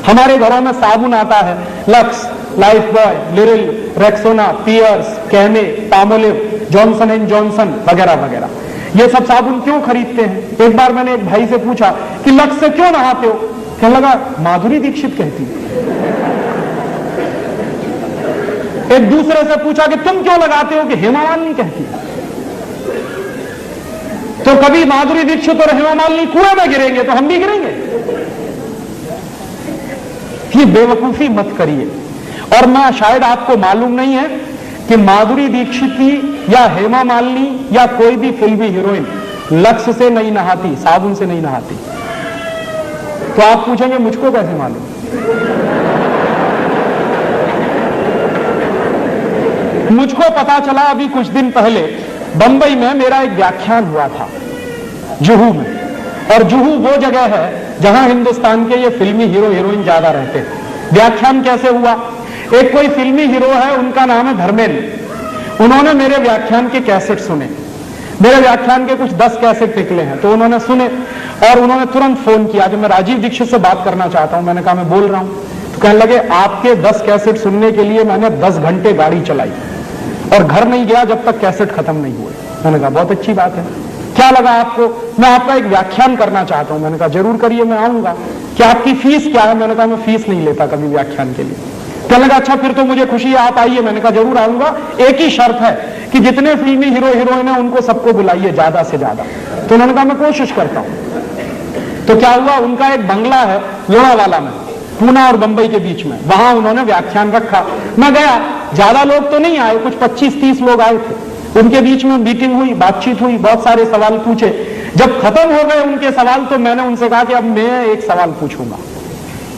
हमारे घरों में साबुन आता है, Lux, Lifebuoy, Liril, Rexona, Pears, Camay, Palmolive, Johnson and Johnson वगैरह वगैरह। ये सब साबुन क्यों खरीदते हैं? एक बार मैंने एक भाई से पूछा कि लक्स से क्यों नहाते हो? कहने लगा माधुरी दीक्षित कहती है। एक दूसरे से पूछा कि तुम क्यों लगाते हो? कि हेमा मालिनी कहती है। तो कभी माधुरी दीक्षित और हेमा मालिनी कुएं में गिरेंगे तो हम भी गिरेंगे। ये बेवकूफी मत करिए। और मैं शायद आपको मालूम नहीं है कि माधुरी दीक्षित या हेमा मालिनी या कोई भी फिल्मी हीरोइन लक्स से नहीं नहाती, साबुन से नहीं नहाती। तो आप पूछेंगे मुझको कैसे मालूम? मुझको पता चला अभी कुछ दिन पहले बंबई में मेरा एक व्याख्यान हुआ था जुहू में। और जुहू वो जगह है जहां हिंदुस्तान के ये फिल्मी हीरो हीरोइन ज्यादा रहते हैं। व्याख्यान कैसे हुआ? एक कोई फिल्मी हीरो है, उनका नाम है धर्मेंद्र। उन्होंने मेरे व्याख्यान के कैसेट सुने। मेरे व्याख्यान के कुछ 10 कैसेट निकले हैं, तो उन्होंने सुने और उन्होंने तुरंत फोन किया कि मैं राजीव दीक्षित से बात करना चाहता हूं। मैंने कहा मैं बोल रहा हूं। तो कहने लगे आपके 10 कैसेट सुनने के लिए मैंने 10 घंटे गाड़ी चलाई और घर नहीं गया जब तक कैसेट खत्म नहीं हुए। मैंने कहा बहुत अच्छी बात है, क्या लगा आपको? मैं आपका एक व्याख्यान करना चाहता हूं। मैंने कहा जरूर करिए, मैं आऊंगा। क्या आपकी फीस क्या है? मैंने कहा मैं फीस नहीं लेता कभी व्याख्यान के लिए। कहने लगा अच्छा फिर तो मुझे खुशी है, आप आइए। मैंने कहा जरूर आऊंगा, एक ही शर्त है कि जितने फिल्मी हीरो हीरोइन है उनको सबको बुलाइए ज्यादा से ज्यादा। तो उन्होंने कहा मैं कोशिश करता हूं। तो क्या हुआ, उनका एक बंगला है लोनावाला में, पूना और बंबई के बीच में, वहां उन्होंने व्याख्यान रखा। मैं गया, ज्यादा लोग तो नहीं आए, कुछ 25-30 लोग आए थे। उनके बीच में मीटिंग हुई, बातचीत हुई, बहुत सारे सवाल पूछे। जब खत्म हो गए उनके सवाल तो मैंने उनसे कहा कि अब मैं एक सवाल पूछूंगा।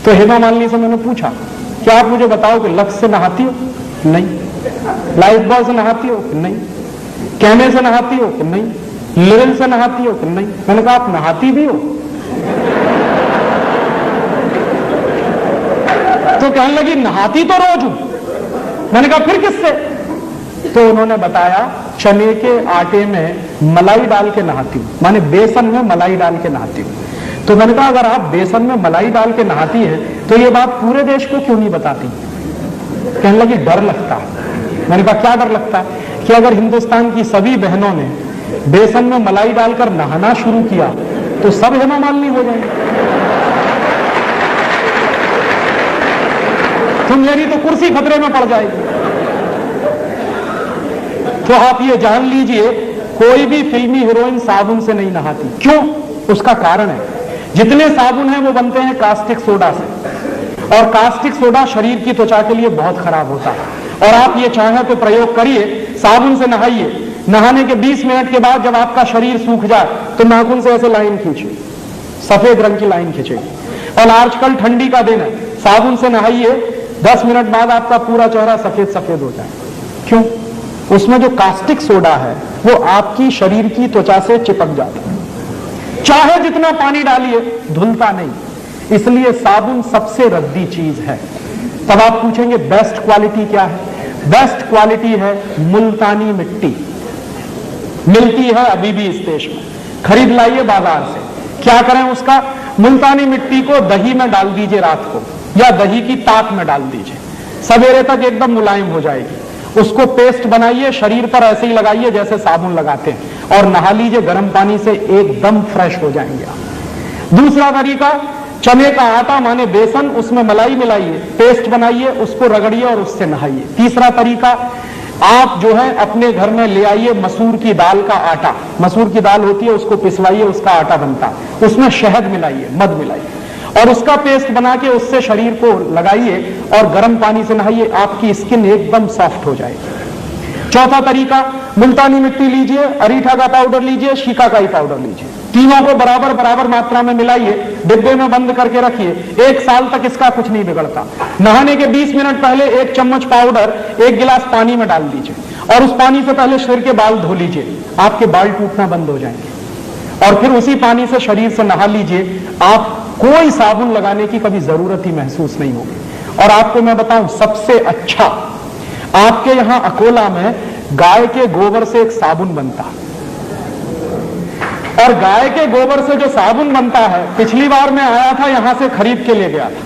तो हेमा मालिनी से मैंने पूछा क्या आप मुझे बताओ कि लक्स से नहाती हो? नहीं। लाइफ बॉय से नहाती हो? नहीं। कैमे से नहाती हो? नहीं। लिरिल से नहाती हो? नहीं। मैंने कहा आप नहाती भी हो? तो कहने लगी नहाती तो रोज हूं। मैंने कहा फिर किससे? तो उन्होंने बताया चने के आटे में मलाई डाल के नहाती हूं, माने बेसन में मलाई डाल के नहाती हूं। तो मैंने कहा अगर आप बेसन में मलाई डाल के नहाती है तो ये बात पूरे देश को क्यों नहीं बताती? कहने लगी डर लगता है। मैंने कहा क्या डर लगता है? कि अगर हिंदुस्तान की सभी बहनों ने बेसन में मलाई डालकर नहाना शुरू किया तो सब हेमा मालिनी हो जाएंगे। तो मेरी तो कुर्सी खतरे में पड़ जाएगी। तो आप ये जान लीजिए कोई भी फिल्मी हीरोइन साबुन से नहीं नहाती। क्यों? उसका कारण है जितने साबुन हैं वो बनते हैं कास्टिक सोडा से, और कास्टिक सोडा शरीर की त्वचा के लिए बहुत खराब होता है। और आप ये चाहें तो प्रयोग करिए, साबुन से नहाइए, नहाने के 20 मिनट के बाद जब आपका शरीर सूख जाए तो नाखून से ऐसे लाइन खींचिए, सफेद रंग की लाइन खींचेगी। और आजकल ठंडी का दिन है, साबुन से नहाइए, 10 मिनट बाद आपका पूरा चेहरा सफेद सफेद हो जाए। क्यों? उसमें जो कास्टिक सोडा है वो आपकी शरीर की त्वचा से चिपक जाता है, चाहे जितना पानी डालिए धुलता नहीं। इसलिए साबुन सबसे रद्दी चीज है। तब आप पूछेंगे बेस्ट क्वालिटी क्या है? बेस्ट क्वालिटी है मुल्तानी मिट्टी। मिलती है अभी भी इस देश में, खरीद लाइए बाजार से। क्या करें उसका? मुल्तानी मिट्टी को दही में डाल दीजिए रात को, या दही की ताक में डाल दीजिए, सवेरे तक एकदम मुलायम हो जाएगी। उसको पेस्ट बनाइए, शरीर पर ऐसे ही लगाइए जैसे साबुन लगाते हैं, और नहा लीजिए गर्म पानी से, एकदम फ्रेश हो जाएंगे आप। दूसरा तरीका, चने का आटा माने बेसन, उसमें मलाई मिलाइए, पेस्ट बनाइए, उसको रगड़िए और उससे नहाइए। तीसरा तरीका, आप जो है अपने घर में ले आइए मसूर की दाल का आटा, मसूर की दाल होती है उसको पिसवाइए, उसका आटा बनता है, उसमें शहद मिलाइए, मध मिलाइए और उसका पेस्ट बना के उससे शरीर को लगाइए और गर्म पानी से नहाइए, आपकी स्किन एकदम सॉफ्ट हो जाएगी। चौथा तरीका, मुल्तानी मिट्टी लीजिए, अरीठा का पाउडर लीजिए, शिकाकाई पाउडर लीजिए, तीनों को बराबर बराबर मात्रा में मिलाइए, डिब्बे में बंद करके रखिए। 1 साल तक इसका कुछ नहीं बिगड़ता। नहाने के 20 मिनट पहले 1 चम्मच पाउडर 1 गिलास पानी में डाल दीजिए और उस पानी से पहले शरीर के बाल धो लीजिए, आपके बाल टूटना बंद हो जाएंगे। और फिर उसी पानी से शरीर से नहा लीजिए, आप कोई साबुन लगाने की कभी जरूरत ही महसूस नहीं होगी। और आपको मैं बताऊं सबसे अच्छा, आपके यहां अकोला में गाय के गोबर से एक साबुन बनता है, और गाय के गोबर से जो साबुन बनता है, पिछली बार मैं आया था यहां से खरीद के ले गया था,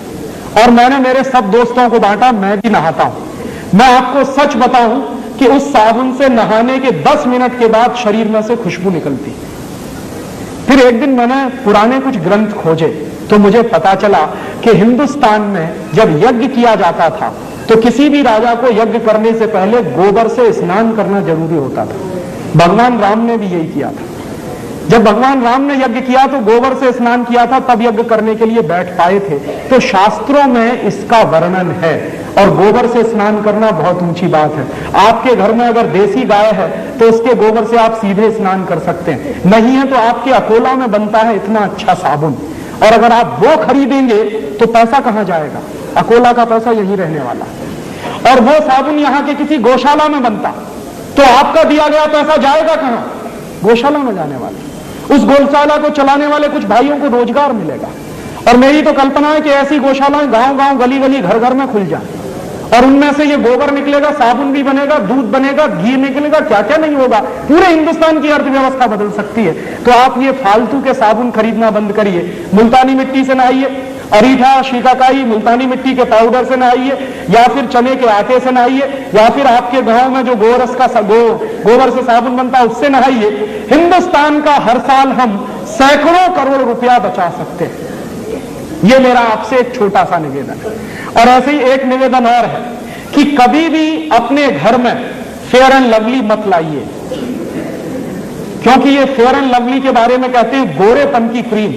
और मैंने मेरे सब दोस्तों को बांटा, मैं भी नहाता हूं। मैं आपको सच बताऊं कि उस साबुन से नहाने के 10 मिनट के बाद शरीर में से खुशबू निकलती। फिर एक दिन मैंने पुराने कुछ ग्रंथ खोजे तो मुझे पता चला कि हिंदुस्तान में जब यज्ञ किया जाता था तो किसी भी राजा को यज्ञ करने से पहले गोबर से स्नान करना जरूरी होता था। भगवान राम ने भी यही किया था। जब भगवान राम ने यज्ञ किया तो गोबर से स्नान किया था, तब यज्ञ करने के लिए बैठ पाए थे। तो शास्त्रों में इसका वर्णन है और गोबर से स्नान करना बहुत ऊंची बात है। आपके घर में अगर देसी गाय है तो उसके गोबर से आप सीधे स्नान कर सकते हैं, नहीं है तो आपके अकोला में बनता है इतना अच्छा साबुन, और अगर आप वो खरीदेंगे तो पैसा कहां जाएगा? अकोला का पैसा यही रहने वाला है। और वो साबुन यहां के किसी गौशाला में बनता तो आपका दिया गया पैसा जाएगा कहां? गौशाला में जाने वाला। उस गौशाला को चलाने वाले कुछ भाइयों को रोजगार मिलेगा। और मेरी तो कल्पना है कि ऐसी गौशालाएं गांव गांव गली गली घर घर में खुल जाए और उनमें से ये गोबर निकलेगा, साबुन भी बनेगा, दूध बनेगा, घी निकलेगा, क्या क्या नहीं होगा। पूरे हिंदुस्तान की अर्थव्यवस्था बदल सकती है। तो आप ये फालतू के साबुन खरीदना बंद करिए। मुल्तानी मिट्टी से नहाइए, अरीठा, शिकाकाई, मुल्तानी मिट्टी के पाउडर से नहाइए, या फिर चने के आटे से नहाइए, या फिर आपके गांव में जो गोरस का गोबर से साबुन बनता है उससे नहाइए। हिंदुस्तान का हर साल हम सैकड़ों करोड़ रुपया बचा सकते हैं। ये मेरा आपसे एक छोटा सा निवेदन है। और ऐसे ही एक निवेदन और है कि कभी भी अपने घर में फेयर एंड लवली मत लाइए, क्योंकि ये फेयर एंड लवली के बारे में कहते हैं गोरेपन की क्रीम।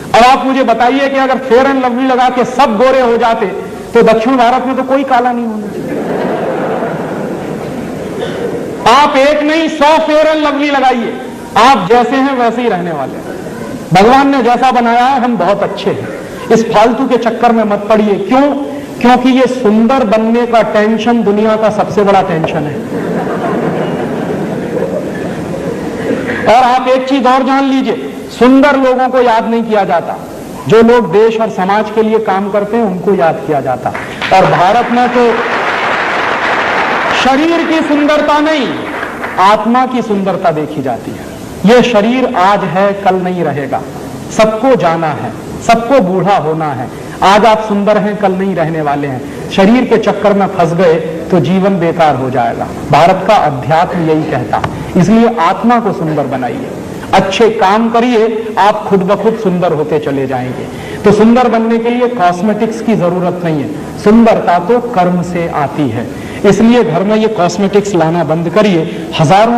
अब आप मुझे बताइए कि अगर फेयर एंड लवली लगा के सब गोरे हो जाते तो दक्षिण भारत में तो कोई काला नहीं होना चाहिए। आप एक नहीं 100 फेयर एंड लवली लगाइए, आप जैसे हैं वैसे ही रहने वाले हैं। भगवान ने जैसा बनाया है हम बहुत अच्छे हैं। इस फालतू के चक्कर में मत पड़िए। क्यों? क्योंकि ये सुंदर बनने का टेंशन दुनिया का सबसे बड़ा टेंशन है। और आप एक चीज और जान लीजिए, सुंदर लोगों को याद नहीं किया जाता, जो लोग देश और समाज के लिए काम करते हैं उनको याद किया जाता। और भारत में तो शरीर की सुंदरता नहीं, आत्मा की सुंदरता देखी जाती है। यह शरीर आज है कल नहीं रहेगा, सबको जाना है, सबको बूढ़ा होना है। आज आप सुंदर हैं कल नहीं रहने वाले हैं। शरीर के चक्कर में फंस गए तो जीवन बेकार हो जाएगा। भारत का अध्यात्म यही कहता है। इसलिए आत्मा को सुंदर बनाइए, अच्छे काम करिए, आप खुद ब खुद सुंदर होते चले जाएंगे। तो सुंदर बनने के लिए कॉस्मेटिक्स की जरूरत नहीं है, सुंदरता तो कर्म से आती है। इसलिए घर में ये कॉस्मेटिक्स लाना बंद करिए। हजारों